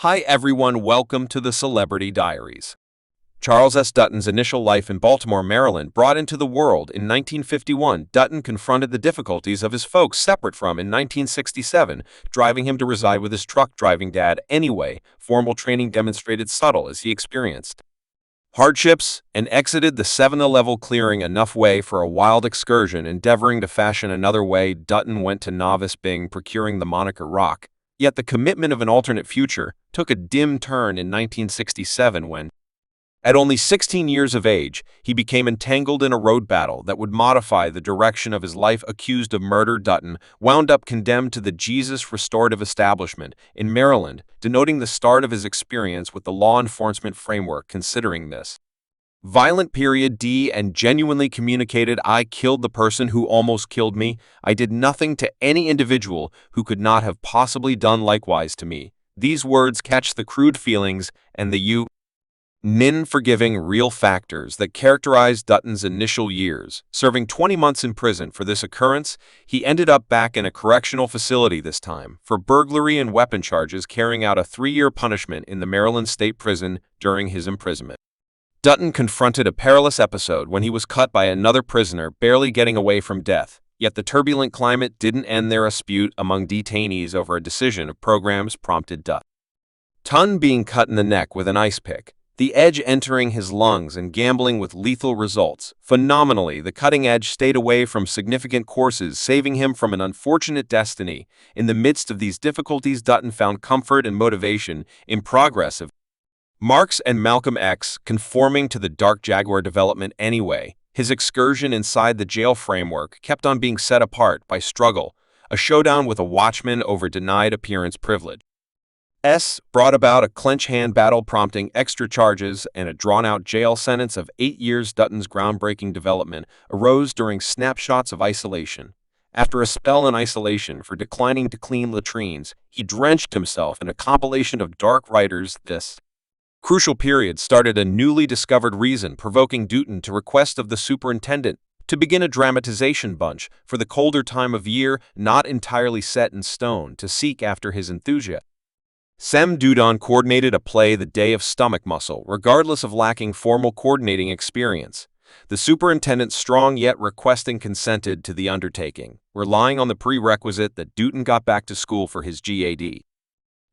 Hi everyone, welcome to the Celebrity Diaries. Charles S. Dutton's initial life in Baltimore, Maryland brought into the world in 1951. Dutton confronted the difficulties of his folks separate from in 1967, driving him to reside with his truck driving dad anyway. Formal training demonstrated subtle as he experienced hardships and exited the 7-level clearing enough way for a wild excursion, endeavoring to fashion another way. Dutton went to novice Bing, procuring the moniker Rock. Yet the commitment of an alternate future took a dim turn in 1967 when, at only 16 years of age, he became entangled in a road battle that would modify the direction of his life. Accused of murder, Dutton wound up condemned to the Jesus Restorative Establishment in Maryland, denoting the start of his experience with the law enforcement framework. Considering this violent period, D and genuinely communicated, "I killed the person who almost killed me. I did nothing to any individual who could not have possibly done likewise to me." These words catch the crude feelings and the forgiving real factors that characterized Dutton's initial years. Serving 20 months in prison for this occurrence, he ended up back in a correctional facility, this time for burglary and weapon charges, carrying out a 3-year punishment in the Maryland State Prison. During his imprisonment, Dutton confronted a perilous episode when he was cut by another prisoner, barely getting away from death. Yet the turbulent climate didn't end there. A dispute among detainees over a decision of programs prompted Dutton being cut in the neck with an ice pick, the edge entering his lungs and gambling with lethal results. Phenomenally, the cutting edge stayed away from significant courses, saving him from an unfortunate destiny. In the midst of these difficulties, Dutton found comfort and motivation in progressive Marx and Malcolm X, conforming to the dark Jaguar development anyway. His excursion inside the jail framework kept on being set apart by struggle, a showdown with a watchman over denied appearance privilege. Brought about a clench-hand battle, prompting extra charges and a drawn-out jail sentence of 8 years. Dutton's groundbreaking development arose during snapshots of isolation. After a spell in isolation for declining to clean latrines, he drenched himself in a compilation of dark writers. This crucial period started a newly discovered reason, provoking Dutton to request of the superintendent to begin a dramatization bunch for the colder time of year, not entirely set in stone, to seek after his enthusiasm. Dutton coordinated a play, The Day of Stomach Muscle, regardless of lacking formal coordinating experience. The superintendent, strong yet requesting, consented to the undertaking, relying on the prerequisite that Dutton got back to school for his GAD.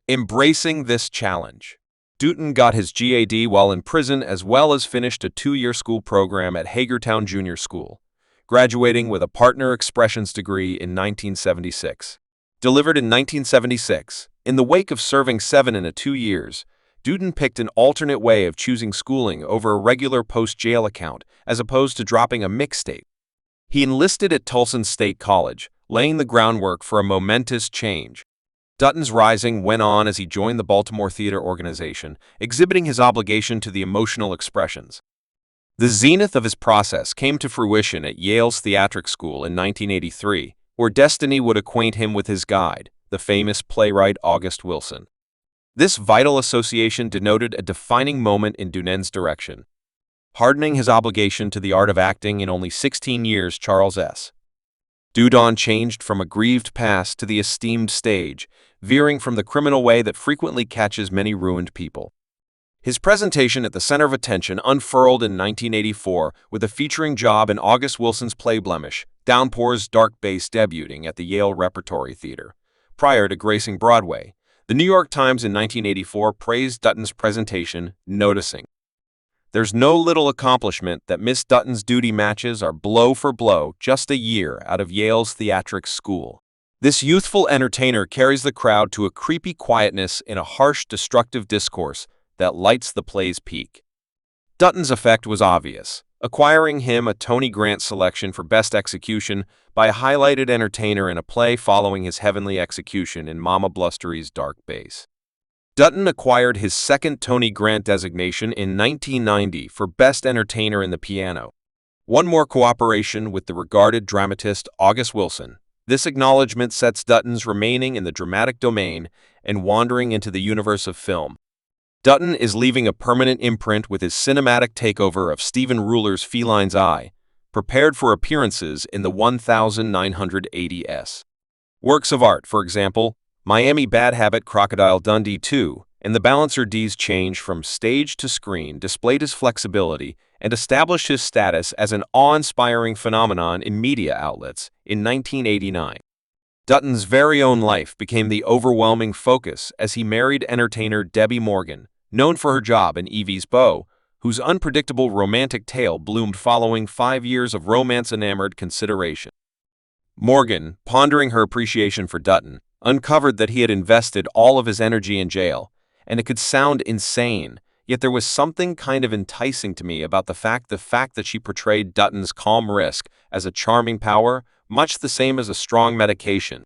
Embracing this challenge, Dutton got his GAD while in prison, as well as finished a 2-year school program at Hagerstown Junior School, graduating with a partner expressions degree in 1976. Delivered in 1976, in the wake of serving 7 2 years, Dutton picked an alternate way of choosing schooling over a regular post-jail account, as opposed to dropping a mixtape. He enlisted at Tulsa State College, laying the groundwork for a momentous change. Dutton's rising went on as he joined the Baltimore Theater Organization, exhibiting his obligation to the emotional expressions. The zenith of his process came to fruition at Yale's Theatric School in 1983, where destiny would acquaint him with his guide, the famous playwright August Wilson. This vital association denoted a defining moment in Dutton's direction. Hardening his obligation to the art of acting in only 16 years, Charles S. Dutton changed from a grieved past to the esteemed stage, veering from the criminal way that frequently catches many ruined people. His presentation at the center of attention unfurled in 1984 with a featuring job in August Wilson's play Blemish, Downpour's dark bass, debuting at the Yale Repertory Theater. Prior to gracing Broadway, the New York Times in 1984 praised Dutton's presentation, noticing, "There's no little accomplishment that Miss Dutton's duty matches are blow for blow just a year out of Yale's theatrics school. This youthful entertainer carries the crowd to a creepy quietness in a harsh, destructive discourse that lights the play's peak." Dutton's effect was obvious, acquiring him a Tony Grant selection for Best Execution by a highlighted entertainer in a play following his heavenly execution in Mama Blustery's dark bass. Dutton acquired his second Tony Grant designation in 1990 for Best Entertainer in the Piano. One more cooperation with the regarded dramatist August Wilson. This acknowledgement sets Dutton's remaining in the dramatic domain and wandering into the universe of film. Dutton is leaving a permanent imprint with his cinematic takeover of Stephen Ruler's Feline's Eye, prepared for appearances in the 1980s. Works of art, for example, Miami Bad Habit, Crocodile Dundee 2, and the Balancer D's change from stage to screen displayed his flexibility and established his status as an awe-inspiring phenomenon in media outlets in 1989. Dutton's very own life became the overwhelming focus as he married entertainer Debbie Morgan, known for her job in Evie's Beau, whose unpredictable romantic tale bloomed following 5 years of romance-enamored consideration. Morgan, pondering her appreciation for Dutton, uncovered that he had invested all of his energy in jail, and it could sound insane, yet there was something kind of enticing to me about the fact that she portrayed Dutton's calm risk as a charming power, much the same as a strong medication.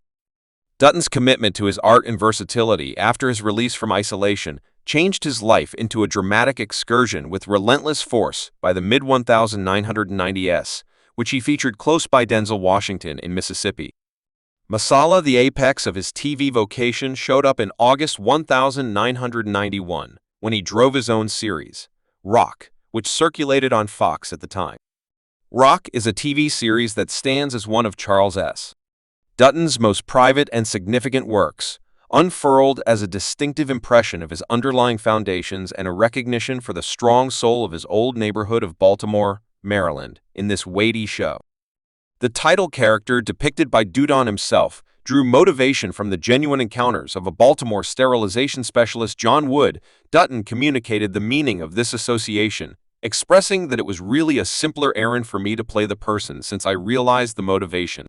Dutton's commitment to his art and versatility after his release from isolation changed his life into a dramatic excursion with relentless force by the mid-1990s, which he featured close by Denzel Washington in Mississippi. Masala, the apex of his TV vocation, showed up in August 1991 when he drove his own series, Rock, which circulated on Fox at the time. Rock is a TV series that stands as one of Charles S. Dutton's most private and significant works, unfurled as a distinctive impression of his underlying foundations and a recognition for the strong soul of his old neighborhood of Baltimore, Maryland, in this weighty show. The title character, depicted by Dutton himself, drew motivation from the genuine encounters of a Baltimore sterilization specialist, John Wood. Dutton communicated the meaning of this association, expressing that it was really a simpler errand for me to play the person since I realized the motivation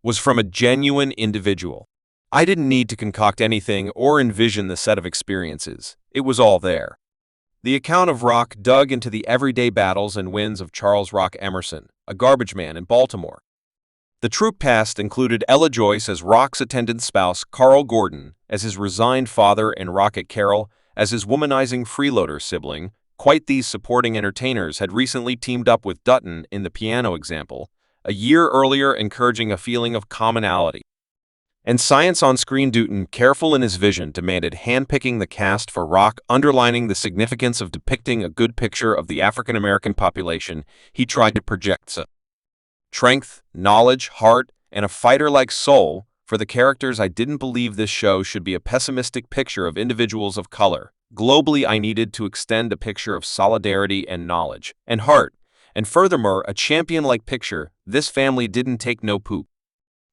was from a genuine individual. I didn't need to concoct anything or envision the set of experiences. It was all there. The account of Rock dug into the everyday battles and wins of Charles Rock Emerson, a garbage man in Baltimore. The troupe cast included Ella Joyce as Rock's attendant spouse, Carl Gordon as his resigned father, and Rocket Carroll as his womanizing freeloader sibling. Quite these supporting entertainers had recently teamed up with Dutton in The Piano Example, a year earlier, encouraging a feeling of commonality. And science on screen. Dutton, careful in his vision, demanded handpicking the cast for Rock, underlining the significance of depicting a good picture of the African American population. He tried to project strength, knowledge, heart, and a fighter-like soul for the characters. I didn't believe this show should be a pessimistic picture of individuals of color. Globally, I needed to extend a picture of solidarity and knowledge and heart, and furthermore, a champion-like picture. This family didn't take no poop,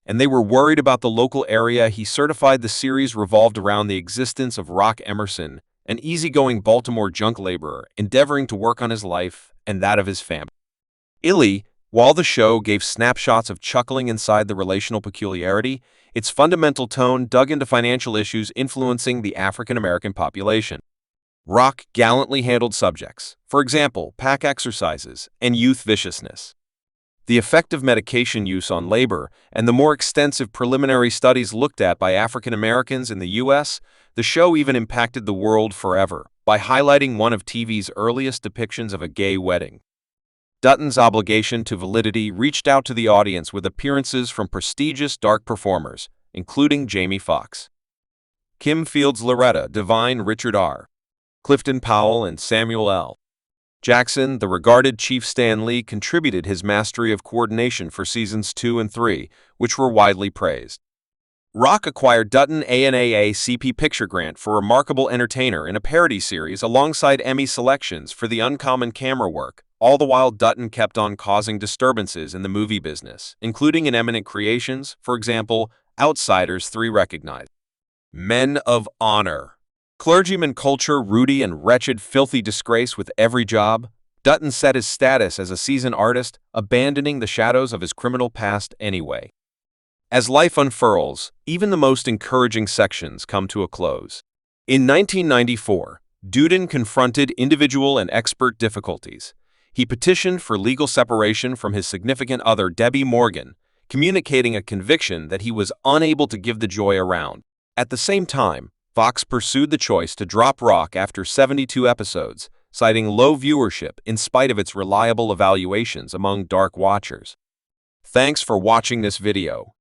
and they were worried about the local area. He certified the series revolved around the existence of Rock Emerson, an easygoing Baltimore junk laborer endeavoring to work on his life and that of his family. While the show gave snapshots of chuckling inside the relational peculiarity, its fundamental tone dug into financial issues influencing the African American population. Rock gallantly handled subjects, for example, pack exercises and youth viciousness. The effect of medication use on labor, and the more extensive preliminary studies looked at by African Americans in the U.S., the show even impacted the world forever by highlighting one of TV's earliest depictions of a gay wedding. Dutton's obligation to validity reached out to the audience with appearances from prestigious dark performers, including Jamie Foxx, Kim Fields, Loretta Devine, Richard R. Clifton Powell, and Samuel L. Jackson. The regarded Chief Stan Lee contributed his mastery of coordination for seasons 2 and 3, which were widely praised. Rock acquired Dutton an AACP Picture Grant for Remarkable Entertainer in a parody series alongside Emmy selections for the uncommon camera work. All the while, Dutton kept on causing disturbances in the movie business, including in eminent creations. For example, Outsiders 3 recognized Men of Honor, Clergyman Culture, Rudy, and Wretched Filthy Disgrace with Every Job. Dutton set his status as a seasoned artist, abandoning the shadows of his criminal past anyway. As life unfurls, even the most encouraging sections come to a close. In 1994, Dutton confronted individual and expert difficulties. He petitioned for legal separation from his significant other, Debbie Morgan, communicating a conviction that he was unable to give the joy around. At the same time, Fox pursued the choice to drop Rock after 72 episodes, citing low viewership in spite of its reliable evaluations among dark watchers. Thanks for watching this video.